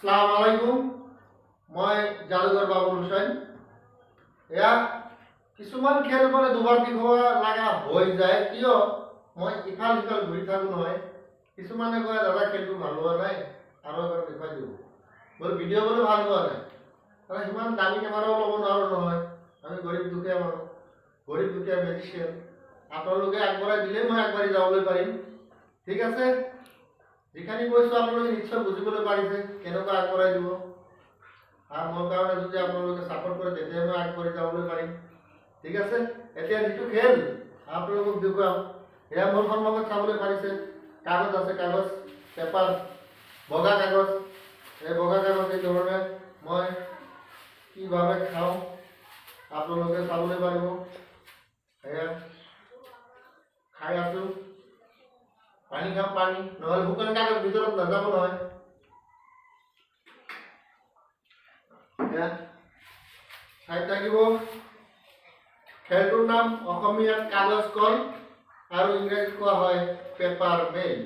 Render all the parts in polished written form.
আসসালামু আলাইকুম। মই যাদুঘৰ বাবুল হুছেইন। এয়া কিছুমান খেল মানে দুবাৰ দিবব লগা হৈ যায়, কিয় মই ইফাল সিফাল ঘূৰি থাকোঁ নহয়। কিছুমানে কয় দাদা খেলটো ভাল হোৱা নাই, আৰু এবাৰ দেখুৱাই দিব। মোৰ ভিডিঅ' বোলো ভাল হোৱা নাই, কাৰণ সিমান দামী কেমেৰাও ল'ব নোৱাৰোঁ নহয়। আমি গৰীব দুখীয়া মানুহ, গৰীব দুখীয়া মেজিচিয়ান। আপোনালোকে আগবঢ়াই দিলেই মই আগবাঢ়ি যাবলৈ পাৰিম। ঠিক আছে, যিখিনি কৈছোঁ আপোনালোকে নিশ্চয় বুজিবলৈ পাৰিছে কেনেকুৱা আগবঢ়াই দিব। আৰু মোৰ কাৰণে যদি আপোনালোকে ছাপোৰ্ট কৰে তেতিয়াই মই আগবাঢ়ি যাবলৈ পাৰিম। ঠিক আছে, এতিয়া যিটো খেল আপোনালোকক দেখুৱাম, এয়া মোৰ সন্মুখত চাবলৈ পাৰিছে। কাগজ আছে, কাগজ পেপাৰ, বগা কাগজ। এই বগা কাগজ এই ধৰণে মই কিভাৱে খাওঁ আপোনালোকে চাবলৈ পাৰিব। এয়া খাই আছোঁ, পানী খাম, পানী নহ'লে শুকান কাগজ ভিতৰত নাযাব নহয়। চাই থাকিব। খেলটোৰ নাম অসমীয়াত কাগজ কল আৰু ইংৰাজীত কোৱা হয় পেপাৰ মেইল।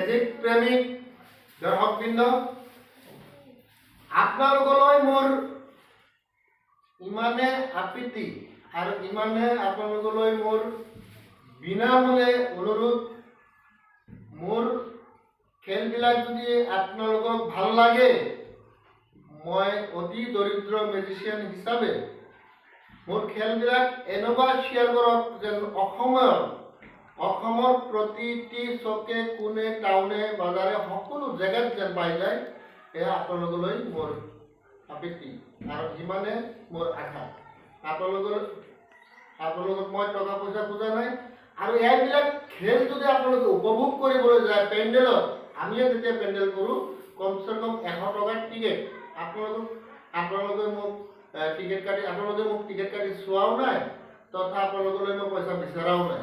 মেজিক প্ৰেমিক দৰ্শকবৃন্দ, আপোনালোকলৈ মোৰ ইমানে আপত্তি আৰু ইমানে আপোনালোকলৈ মোৰ বিনামূলীয়া অনুৰোধ, মোৰ খেলবিলাক যদি আপোনালোকক ভাল লাগে, মই অতি দৰিদ্ৰ মেজিচিয়ান হিচাপে মোৰ খেলবিলাক এনেকুৱা শ্বেয়াৰ কৰক যেন অসমৰ প্ৰতিটি চকে কোণে টাউনে বজাৰে সকলো জেগাত যেন পাই যায়, এয়া আপোনালোকলৈ মোৰ আপত্তি আৰু ইমানে মোৰ আশা। আপোনালোকক মই টকা পইচা খোজা নাই আৰু এইবিলাক খেল যদি আপোনালোকে উপভোগ কৰিবলৈ যায় পেণ্ডেলত, আমিয়ে যেতিয়া পেণ্ডেল কৰোঁ কমচে কম 100 টকাৰ টিকেট, আপোনালোকে মোক টিকেট কাটি চোৱাও নাই তথা আপোনালোকলৈ মই পইচা বিচৰাও নাই।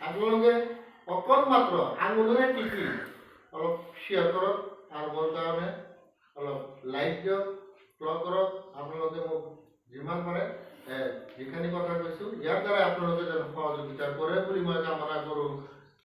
আপোনালোকে অকল মাত্ৰ আঙুলিৰে টিপি অলপ শ্বেয়াৰ কৰক আৰু মোৰ কাৰণে অলপ লাইক দিয়ক, ফ'ল' কৰক। আপোনালোকে মোক যিমান পাৰে যিখিনি কথা কৈছোঁ ইয়াৰ দ্বাৰা আপোনালোকে যেন সহযোগিতা কৰে বুলি মই কামনা কৰোঁ।